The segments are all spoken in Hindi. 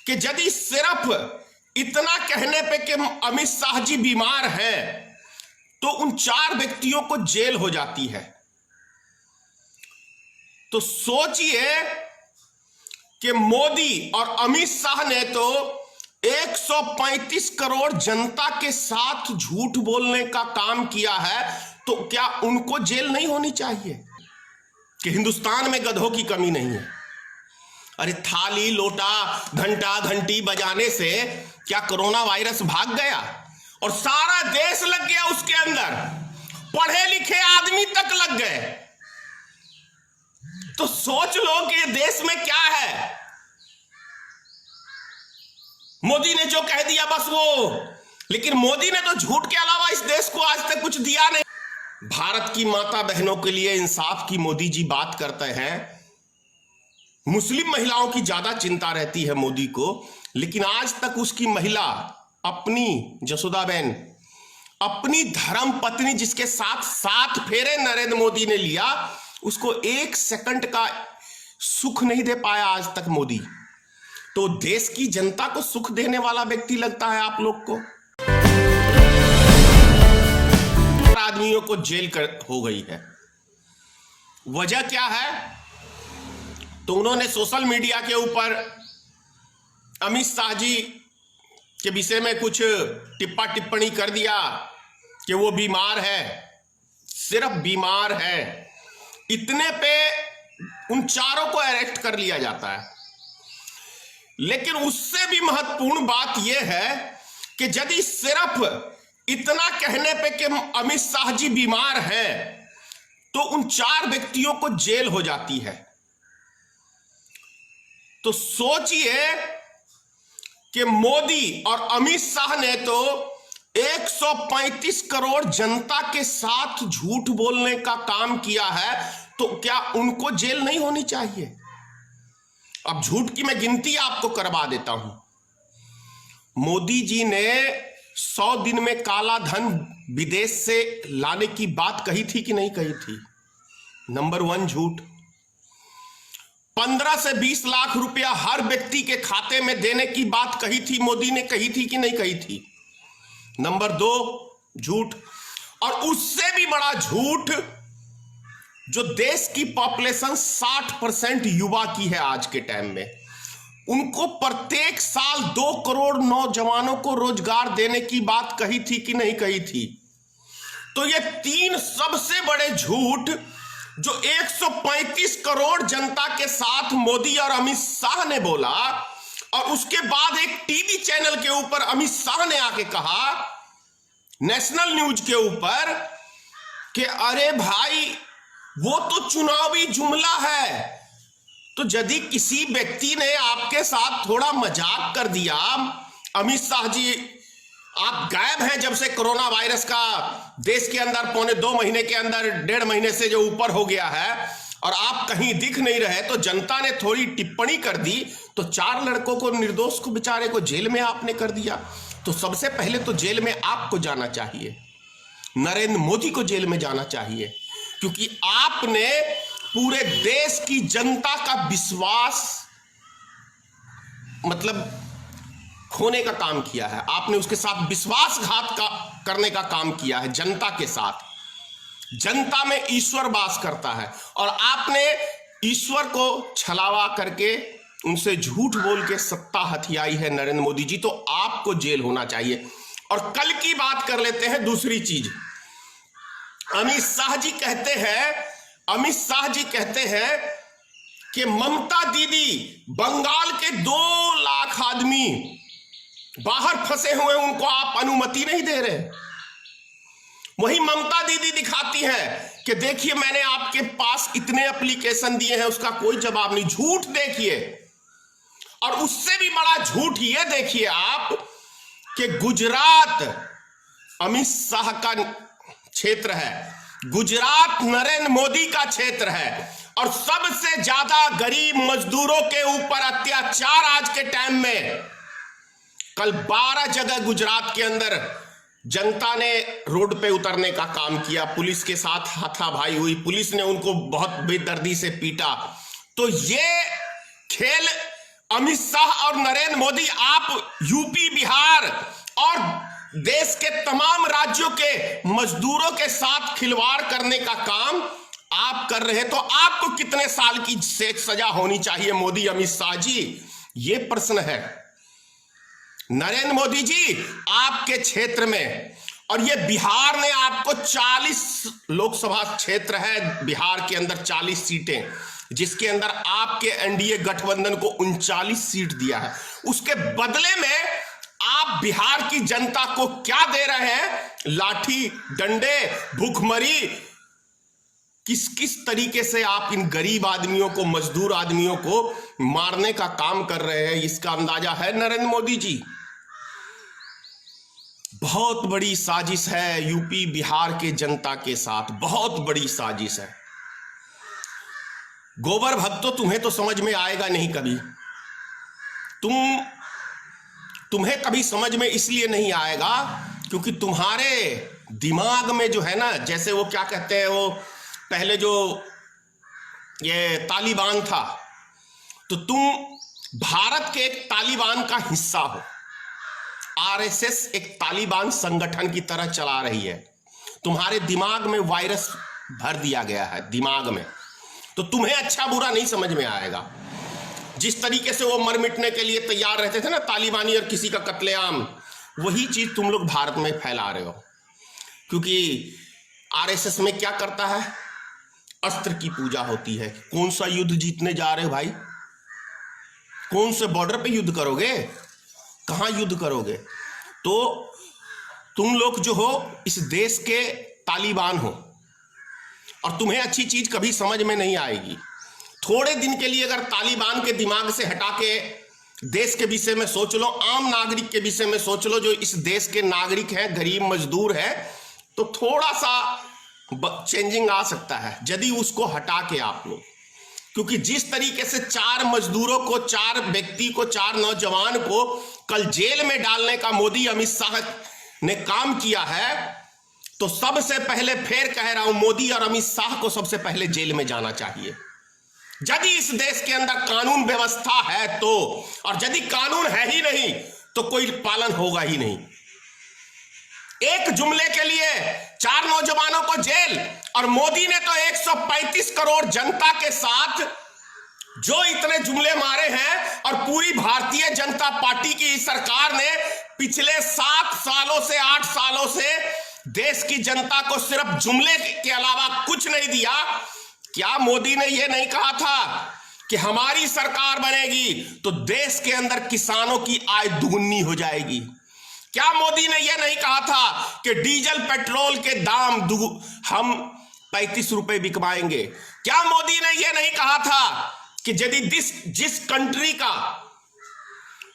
कि यदि सिर्फ इतना कहने पे कि अमित शाह जी बीमार हैं तो उन 4 व्यक्तियों को जेल हो जाती है, तो सोचिए कि मोदी और अमित शाह ने तो 135 करोड़ जनता के साथ झूठ बोलने का काम किया है, तो क्या उनको जेल नहीं होनी चाहिए? कि हिंदुस्तान में गधों की कमी नहीं है। अरे थाली लोटा घंटा घंटी बजाने से क्या कोरोना वायरस भाग गया? और सारा देश लग गया उसके अंदर, पढ़े लिखे आदमी तक लग गए। तो सोच लो कि देश में क्या है। मोदी ने जो कह दिया बस वो, लेकिन मोदी ने तो झूठ के अलावा इस देश को आज तक कुछ दिया नहीं। भारत की माता बहनों के लिए इंसाफ की मोदी जी बात करते हैं, मुस्लिम महिलाओं की ज्यादा चिंता रहती है मोदी को, लेकिन आज तक उसकी महिला अपनी जसोदाबेन, अपनी धर्म पत्नी जिसके साथ 7 फेरे नरेंद्र मोदी ने लिया, उसको 1 सेकंड का सुख नहीं दे पाया आज तक मोदी। तो देश की जनता को सुख देने वाला व्यक्ति लगता है आप लोग को? आदमियों को जेल हो गई है, वजह क्या है? तो उन्होंने सोशल मीडिया के ऊपर अमित शाह जी के विषय में कुछ टिप्पणी कर दिया कि वो बीमार है, सिर्फ बीमार है। इतने पे उन 4 को अरेस्ट कर लिया जाता है। लेकिन उससे भी महत्वपूर्ण बात यह है कि यदि सिर्फ इतना कहने पे कि अमित शाह जी बीमार हैं तो उन 4 व्यक्तियों को जेल हो जाती है। तो सोचिए कि मोदी और अमित शाह ने तो 135 करोड़ जनता के साथ झूठ बोलने का काम किया है, तो क्या उनको जेल नहीं होनी चाहिए? अब झूठ की मैं गिनती आपको करवा देता हूं। मोदी जी ने 100 दिन में काला धन विदेश से लाने की बात कही थी कि नहीं कही थी? नंबर 1 झूठ। 15 से 20 लाख रुपया हर व्यक्ति के खाते में देने की बात कही थी, मोदी ने कही थी कि नहीं कही थी? नंबर 2 झूठ। और उससे भी बड़ा झूठ, जो देश की पॉपुलेशन 60% युवा की है आज के टाइम में, उनको प्रत्येक साल 2 करोड़ नौजवानों को रोजगार देने की बात कही थी कि नहीं कही थी? तो ये 3 सबसे बड़े झूठ जो 135 करोड़ जनता के साथ मोदी और अमित शाह ने बोला, और उसके बाद एक टीवी चैनल के ऊपर अमित शाह ने आके कहा, नेशनल न्यूज के ऊपर, कि अरे भाई वो तो चुनावी जुमला है। तो यदि किसी व्यक्ति ने आपके साथ थोड़ा मजाक कर दिया, अमित शाह जी आप गायब हैं जब से कोरोना वायरस का देश के अंदर पौने 2 महीने के अंदर 1.5 महीने से जो ऊपर हो गया है, और आप कहीं दिख नहीं रहे, तो जनता ने थोड़ी टिप्पणी कर दी, तो 4 लड़कों को, निर्दोष को, बेचारे को जेल में आपने कर दिया। तो सबसे पहले तो जेल में आपको जाना चाहिए, नरेंद्र मोदी को जेल में जाना चाहिए, क्योंकि आपने पूरे देश की जनता का विश्वास मतलब खोने का काम किया है। आपने उसके साथ विश्वासघात करने का काम किया है जनता के साथ। जनता में ईश्वर वास करता है, और आपने ईश्वर को छलावा करके उनसे झूठ बोल के सत्ता हथियाई है नरेंद्र मोदी जी। तो आपको जेल होना चाहिए। और कल की बात कर लेते हैं, दूसरी चीज। अमित शाह जी कहते हैं कि ममता दीदी बंगाल के 2 लाख आदमी बाहर फंसे हुए, उनको आप अनुमति नहीं दे रहे। वही ममता दीदी दिखाती है कि देखिए मैंने आपके पास इतने एप्लीकेशन दिए हैं, उसका कोई जवाब नहीं। झूठ देखिए। और उससे भी बड़ा झूठ ये देखिए आप कि गुजरात अमित शाह का क्षेत्र है, गुजरात नरेंद्र मोदी का क्षेत्र है, और सबसे ज्यादा गरीब मजदूरों के ऊपर अत्याचार आज के टाइम में। कल 12 जगह गुजरात के अंदर जनता ने रोड पे उतरने का काम किया, पुलिस के साथ हाथापाई हुई, पुलिस ने उनको बहुत बेदर्दी से पीटा। तो ये खेल अमित शाह और नरेंद्र मोदी, आप यूपी, बिहार और देश के तमाम राज्यों के मजदूरों के साथ खिलवाड़ करने का काम आप कर रहे हैं, तो आपको कितने साल की सजा होनी चाहिए मोदी, अमित शाह जी? ये प्रश्न है। नरेंद्र मोदी जी, आपके क्षेत्र में, और ये बिहार ने आपको 40 लोकसभा क्षेत्र है, बिहार के अंदर 40 सीटें, जिसके अंदर आपके एनडीए गठबंधन को 39 सीट दिया है। उसके बदले में आप बिहार की जनता को क्या दे रहे हैं? लाठी डंडे, भूखमरी। किस किस तरीके से आप इन गरीब आदमियों को, मजदूर आदमियों को मारने का काम कर रहे हैं, इसका अंदाजा है नरेंद्र मोदी जी। बहुत बड़ी साजिश है यूपी बिहार के जनता के साथ, बहुत बड़ी साजिश है। गोबर भक्तों, तुम्हें तो समझ में आएगा नहीं कभी। तुम्हें कभी समझ में इसलिए नहीं आएगा क्योंकि तुम्हारे दिमाग में जो है ना, जैसे वो क्या कहते हैं, वो पहले जो ये तालिबान था, तो तुम भारत के एक तालिबान का हिस्सा हो। आरएसएस एक तालिबान संगठन की तरह चला रही है। तुम्हारे दिमाग में वायरस भर दिया गया है, दिमाग में, तो तुम्हें अच्छा बुरा नहीं समझ में आएगा। जिस तरीके से वो मर मिटने के लिए तैयार रहते थे ना तालिबानी, और किसी का कत्लेआम, वही चीज तुम लोग भारत में फैला रहे हो। क्योंकि आरएसएस में क्या करता है? अस्त्र की पूजा होती है। कौन सा युद्ध जीतने जा रहे हो भाई? कौन से बॉर्डर पे युद्ध करोगे? कहां युद्ध करोगे? तो तुम लोग जो हो इस देश के तालिबान हो, और तुम्हें अच्छी चीज कभी समझ में नहीं आएगी। थोड़े दिन के लिए अगर तालिबान के दिमाग से हटा के देश के विषय में सोच लो, आम नागरिक के विषय में सोच लो, जो इस देश के नागरिक हैं, गरीब मजदूर हैं, तो थोड़ा सा चेंजिंग आ सकता है यदि उसको हटा के आप लोग। क्योंकि जिस तरीके से 4 मजदूरों को, 4 व्यक्ति को, 4 नौजवान को कल जेल में डालने का मोदी अमित शाह ने काम किया है, तो सबसे पहले फिर कह रहा हूं, मोदी और अमित शाह को सबसे पहले जेल में जाना चाहिए। यदि इस देश के अंदर कानून व्यवस्था है तो, और यदि कानून है ही नहीं तो कोई पालन होगा ही नहीं। एक जुमले के लिए 4 नौजवानों को जेल, और मोदी ने तो 135 करोड़ जनता के साथ जो इतने जुमले मारे हैं, और पूरी भारतीय जनता पार्टी की सरकार ने पिछले 7 सालों से, 8 सालों से देश की जनता को सिर्फ जुमले के अलावा कुछ नहीं दिया। क्या मोदी ने यह नहीं कहा था कि हमारी सरकार बनेगी तो देश के अंदर किसानों की आय दुगुनी हो जाएगी? क्या मोदी ने यह नहीं कहा था कि डीजल पेट्रोल के दाम हम 35 रुपए बिकवाएंगे? क्या मोदी ने यह नहीं कहा था कि यदि जिस कंट्री का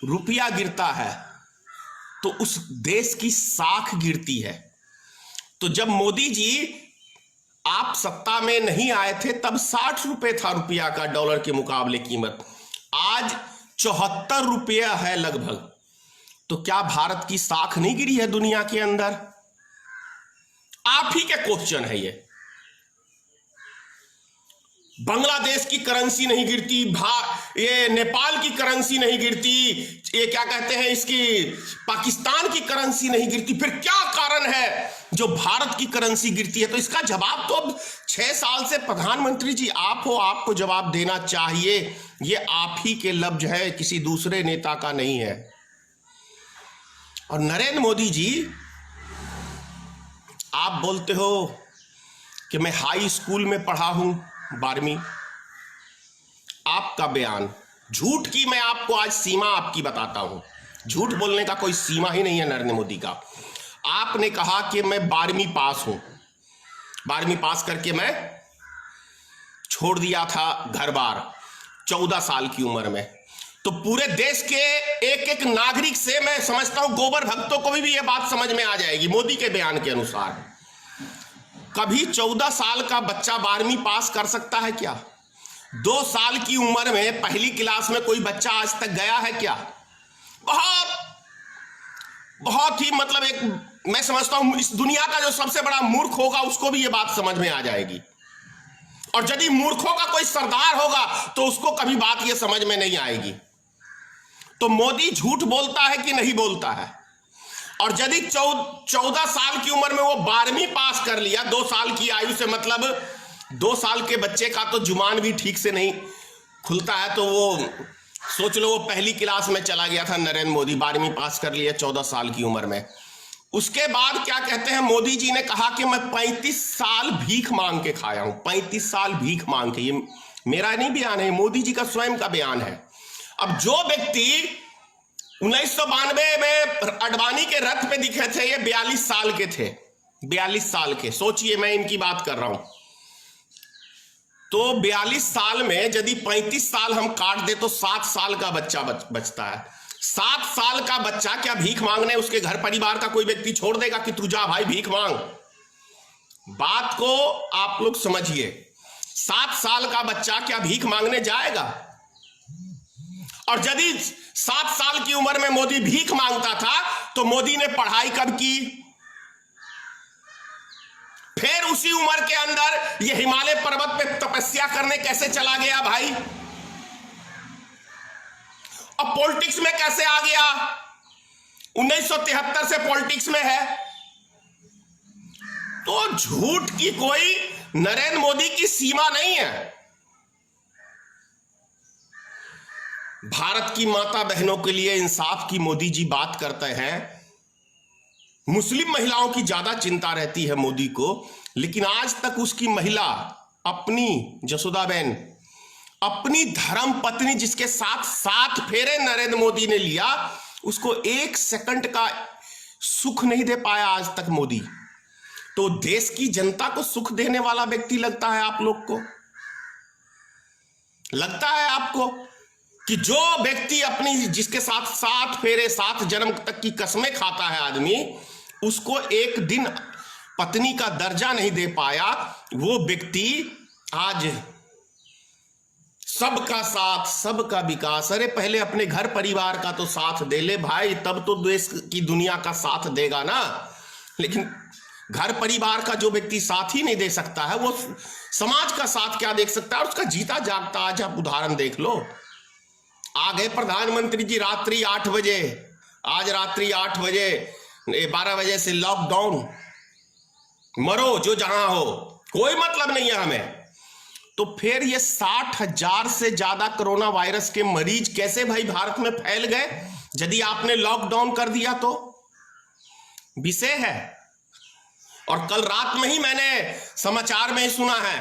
रुपया गिरता है तो उस देश की साख गिरती है? तो जब मोदी जी आप सत्ता में नहीं आए थे तब 60 रुपए था रुपया का डॉलर के मुकाबले कीमत, आज 74 रुपया है लगभग। तो क्या भारत की साख नहीं गिरी है दुनिया के अंदर? आप ही के क्वेश्चन है ये। बांग्लादेश की करेंसी नहीं गिरती, ये नेपाल की करेंसी नहीं गिरती, ये क्या कहते हैं इसकी पाकिस्तान की करेंसी नहीं गिरती, फिर क्या कारण है जो भारत की करेंसी गिरती है? तो इसका जवाब तो अब 6 साल से प्रधानमंत्री जी आप हो, आपको जवाब देना चाहिए। ये आप ही के लफ्ज है, किसी दूसरे नेता का नहीं है। और नरेंद्र मोदी जी, आप बोलते हो कि मैं हाई स्कूल में पढ़ा हूं 12वीं। आपका बयान झूठ की, मैं आपको आज सीमा आपकी बताता हूं। झूठ बोलने का कोई सीमा ही नहीं है नरेंद्र मोदी का। आपने कहा कि मैं 12वीं पास हूं, 12वीं पास करके मैं छोड़ दिया था घर बार 14 साल की उम्र में। तो पूरे देश के एक एक नागरिक से मैं समझता हूं गोबर भक्तों को भी यह बात समझ में आ जाएगी। मोदी के बयान के अनुसार कभी 14 साल का बच्चा 12वीं पास कर सकता है क्या? 2 साल की उम्र में पहली क्लास में कोई बच्चा आज तक गया है क्या? बहुत ही मतलब एक, मैं समझता हूं इस दुनिया का जो सबसे बड़ा मूर्ख होगा उसको भी यह बात समझ में आ जाएगी। और यदि मूर्खों का कोई सरदार होगा तो उसको कभी बात यह समझ में नहीं आएगी। तो मोदी झूठ बोलता है कि नहीं बोलता है? और यदि 14 साल की उम्र में वो 12वीं पास कर लिया, 2 साल की आयु से, मतलब 2 साल के बच्चे का तो जुबान भी ठीक से नहीं खुलता है, तो वो सोच लो वो पहली क्लास में चला गया था नरेंद्र मोदी, 12वीं पास कर लिया 14 साल की उम्र में। उसके बाद क्या कहते हैं, मोदी जी ने कहा कि मैं 35 साल भीख मांग के खाया हूं, 35 साल भीख मांग के। ये मेरा नहीं बयान है, मोदी जी का स्वयं का बयान है। अब जो व्यक्ति 1992 में अडवाणी के रथ पे दिखे थे, ये 42 साल के थे, 42 साल के। सोचिए, मैं इनकी बात कर रहा हूं। तो 42 साल में यदि 35 साल हम काट दे तो 7 साल का बच्चा बचता है। 7 साल का बच्चा क्या भीख मांगने उसके घर परिवार का कोई व्यक्ति छोड़ देगा कि तू जा भाई भीख मांग? बात को आप लोग समझिए, 7 साल का बच्चा क्या भीख मांगने जाएगा? और यदि 7 साल की उम्र में मोदी भीख मांगता था तो मोदी ने पढ़ाई कब की? फिर उसी उम्र के अंदर ये हिमालय पर्वत पे तपस्या करने कैसे चला गया भाई? अब पॉलिटिक्स में कैसे आ गया? 1973 से पॉलिटिक्स में है। तो झूठ की कोई नरेंद्र मोदी की सीमा नहीं है। भारत की माता बहनों के लिए इंसाफ की मोदी जी बात करते हैं। मुस्लिम महिलाओं की ज्यादा चिंता रहती है मोदी को, लेकिन आज तक उसकी महिला अपनी जसोदाबेन, अपनी धर्म पत्नी जिसके साथ 7 फेरे नरेंद्र मोदी ने लिया, उसको 1 सेकंड का सुख नहीं दे पाया आज तक मोदी। तो देश की जनता को सुख देने वाला व्यक्ति लगता है आप लोग को? लगता है आपको कि जो व्यक्ति अपनी जिसके साथ 7 फेरे 7 जन्म तक की कसमें खाता है आदमी, उसको एक दिन पत्नी का दर्जा नहीं दे पाया, वो व्यक्ति आज सबका साथ सबका विकास? अरे पहले अपने घर परिवार का तो साथ दे ले भाई, तब तो देश की दुनिया का साथ देगा ना। लेकिन घर परिवार का जो व्यक्ति साथ ही नहीं दे सकता है, वो समाज का साथ क्या देख सकता है? और उसका जीता जागता आज आप उदाहरण देख लो। आ गए प्रधानमंत्री जी रात्रि 8 बजे, आज रात्रि 8 बजे 12 बजे से लॉकडाउन, मरो जो जहां हो, कोई मतलब नहीं है हमें। तो फिर ये 60,000 से ज्यादा कोरोना वायरस के मरीज कैसे भाई भारत में फैल गए यदि आपने लॉकडाउन कर दिया? तो विषय है। और कल रात में ही मैंने समाचार में सुना है,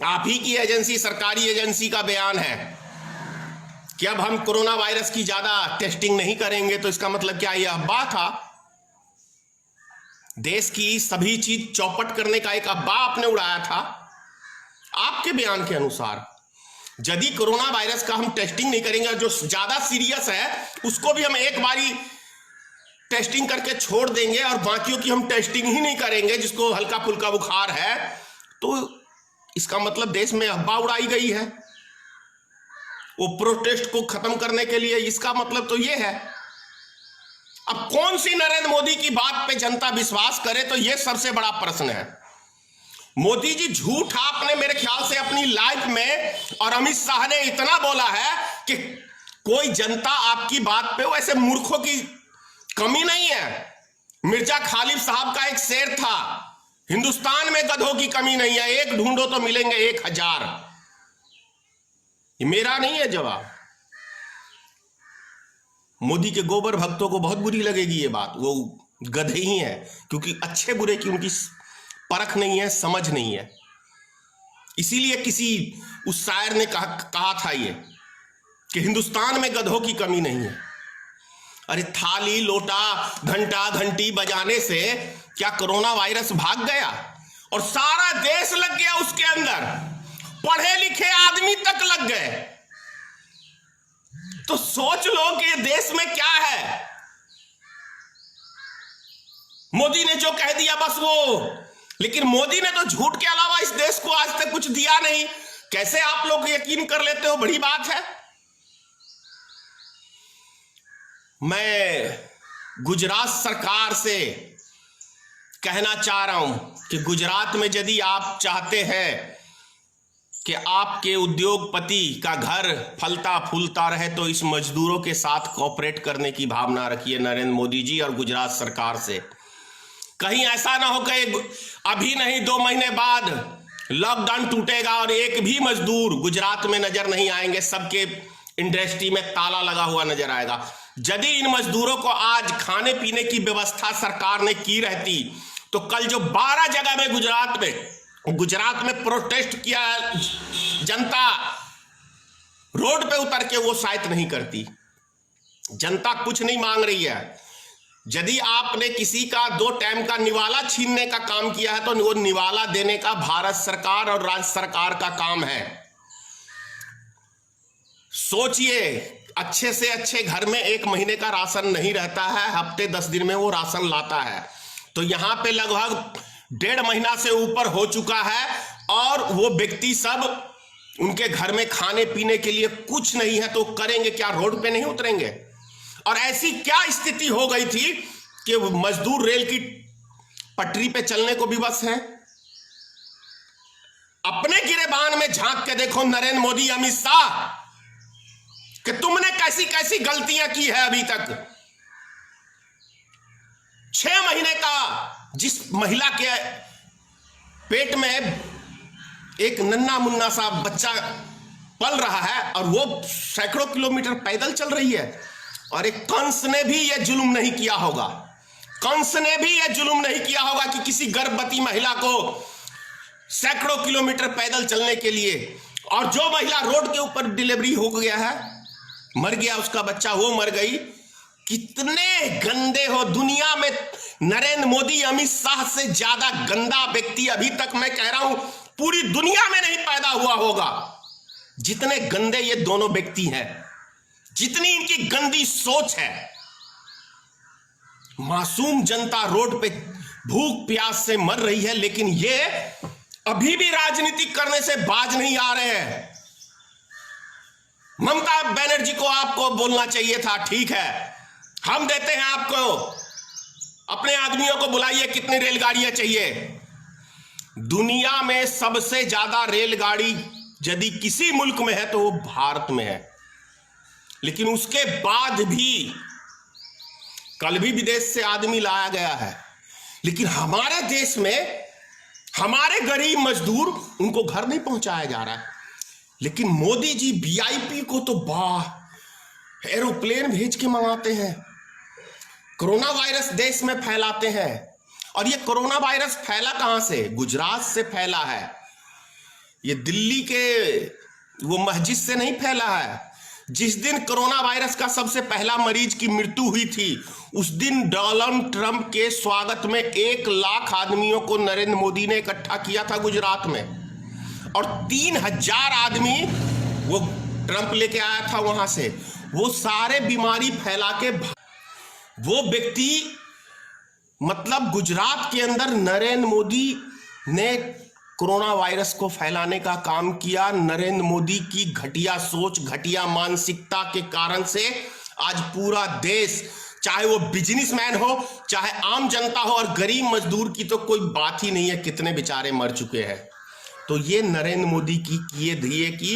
आप ही की एजेंसी, सरकारी एजेंसी का बयान है कि अब हम कोरोना वायरस की ज्यादा टेस्टिंग नहीं करेंगे। तो इसका मतलब क्या ये अफवाह था? देश की सभी चीज चौपट करने का एक अफवाह आपने उड़ाया था। आपके बयान के अनुसार यदि कोरोना वायरस का हम टेस्टिंग नहीं करेंगे, जो ज्यादा सीरियस है उसको भी हम एक बारी टेस्टिंग करके छोड़ देंगे और बाकियों की हम टेस्टिंग ही नहीं करेंगे, जिसको हल्का फुल्का बुखार है, तो इसका मतलब देश में अफवाह उड़ाई गई है वो प्रोटेस्ट को खत्म करने के लिए। इसका मतलब तो ये है। अब कौन सी नरेंद्र मोदी की बात पे जनता विश्वास करे, तो ये सबसे बड़ा प्रश्न है। मोदी जी झूठ आपने मेरे ख्याल से अपनी लाइफ में, और अमित शाह ने इतना बोला है कि कोई जनता आपकी बात पे, वैसे मूर्खों की कमी नहीं है। मिर्जा खालिद साहब का एक शेर था, हिंदुस्तान में गधों की कमी नहीं है, एक ढूंढो तो मिलेंगे 1000। ये मेरा नहीं है जवाब। मोदी के गोबर भक्तों को बहुत बुरी लगेगी ये बात, वो गधे ही हैं, क्योंकि अच्छे बुरे की उनकी परख नहीं है, समझ नहीं है। इसीलिए किसी उस शायर ने कहा था ये कि हिंदुस्तान में गधों की कमी नहीं है। अरे थाली लोटा घंटा घंटी बजाने से क्या कोरोना वायरस भाग गया? और सारा देश लग गया उसके अंदर, पढ़े लिखे आदमी तक लग गए। तो सोच लो कि देश में क्या है। मोदी ने जो कह दिया बस वो, लेकिन मोदी ने तो झूठ के अलावा इस देश को आज तक कुछ दिया नहीं। कैसे आप लोग यकीन कर लेते हो? बड़ी बात है। मैं गुजरात सरकार से कहना चाह रहा हूं कि गुजरात में यदि आप चाहते हैं कि आपके उद्योगपति का घर फलता फूलता रहे तो इस मजदूरों के साथ कोऑपरेट करने की भावना रखिए नरेंद्र मोदी जी और गुजरात सरकार से। कहीं ऐसा ना हो कि अभी नहीं 2 महीने बाद लॉकडाउन टूटेगा और एक भी मजदूर गुजरात में नजर नहीं आएंगे, सबके इंडस्ट्री में ताला लगा हुआ नजर आएगा। यदि इन मजदूरों को आज खाने पीने की व्यवस्था सरकार ने की रहती तो कल जो 12 जगह में गुजरात में प्रोटेस्ट किया जनता रोड पे उतर के, वो शायद नहीं करती। जनता कुछ नहीं मांग रही है। यदि आपने किसी का 2 टाइम का निवाला छीनने का काम किया है तो वो निवाला देने का भारत सरकार और राज्य सरकार का काम है। सोचिए, अच्छे से अच्छे घर में 1 महीने का राशन नहीं रहता है, हफ्ते 10 दिन में वो राशन लाता है। तो यहां पे लगभग 1.5 महीना से ऊपर हो चुका है और वो व्यक्ति सब, उनके घर में खाने पीने के लिए कुछ नहीं है तो करेंगे क्या? रोड पे नहीं उतरेंगे? और ऐसी क्या स्थिति हो गई थी कि मजदूर रेल की पटरी पे चलने को विवश हैं। अपने गिरेबान में झांक के देखो नरेंद्र मोदी, अमित शाह, कि तुमने कैसी कैसी गलतियां की है अभी तक। 6 महीने का जिस महिला के पेट में एक नन्हा मुन्ना सा बच्चा पल रहा है और वो सैकड़ों किलोमीटर पैदल चल रही है, और एक कंस ने भी यह जुल्म नहीं किया होगा। कंस ने भी यह जुल्म नहीं किया होगा कि किसी गर्भवती महिला को सैकड़ों किलोमीटर पैदल चलने के लिए, और जो महिला रोड के ऊपर डिलीवरी हो गया है, मर गया उसका बच्चा, वो मर गई। कितने गंदे हो दुनिया में। नरेंद्र मोदी अमित शाह से ज्यादा गंदा व्यक्ति अभी तक, मैं कह रहा हूं, पूरी दुनिया में नहीं पैदा हुआ होगा। जितने गंदे ये दोनों व्यक्ति हैं, जितनी इनकी गंदी सोच है। मासूम जनता रोड पे भूख प्यास से मर रही है, लेकिन ये अभी भी राजनीति करने से बाज नहीं आ रहे हैं। ममता बनर्जी को आपको बोलना चाहिए था, ठीक है हम देते हैं आपको, अपने आदमियों को बुलाइए, कितनी रेलगाड़ियां चाहिए। दुनिया में सबसे ज्यादा रेलगाड़ी यदि किसी मुल्क में है तो वो भारत में है। लेकिन उसके बाद भी कल भी विदेश से आदमी लाया गया है, लेकिन हमारे देश में हमारे गरीब मजदूर, उनको घर नहीं पहुंचाया जा रहा है। लेकिन मोदी जी वीआईपी को तो वाह एरोप्लेन भेज के मंगाते हैं, कोरोना वायरस देश में फैलाते हैं। और ये कोरोना वायरस फैला कहां से? गुजरात से फैला है। ये दिल्ली के वो मस्जिद से नहीं फैला है। जिस दिन कोरोना वायरस का सबसे पहला मरीज की मृत्यु हुई थी, उस दिन डोनाल्ड ट्रंप के स्वागत में 1 लाख आदमियों को नरेंद्र मोदी ने इकट्ठा किया था गुजरात में, और 3000 आदमी वो ट्रंप लेके आया था वहां से। वो सारे बीमारी फैला के वो व्यक्ति, मतलब गुजरात के अंदर नरेंद्र मोदी ने कोरोना वायरस को फैलाने का काम किया। नरेंद्र मोदी की घटिया सोच, घटिया मानसिकता के कारण से आज पूरा देश, चाहे वो बिजनेसमैन हो, चाहे आम जनता हो, और गरीब मजदूर की तो कोई बात ही नहीं है, कितने बेचारे मर चुके हैं। तो ये नरेंद्र मोदी की किए दिए की,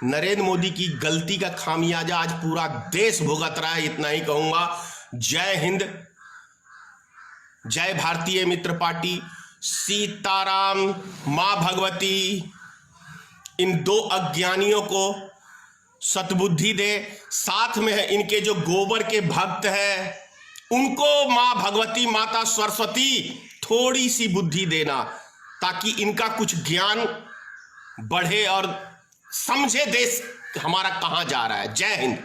नरेंद्र मोदी की गलती का खामियाजा आज पूरा देश भुगत रहा है। इतना ही कहूंगा। जय हिंद, जय भारतीय मित्र पार्टी, सीताराम, मां भगवती इन 2 अज्ञानियों को सद्बुद्धि दे। साथ में है इनके जो गोबर के भक्त हैं, उनको मां भगवती, माता सरस्वती थोड़ी सी बुद्धि देना, ताकि इनका कुछ ज्ञान बढ़े और समझे देश हमारा कहां जा रहा है। जय हिंद।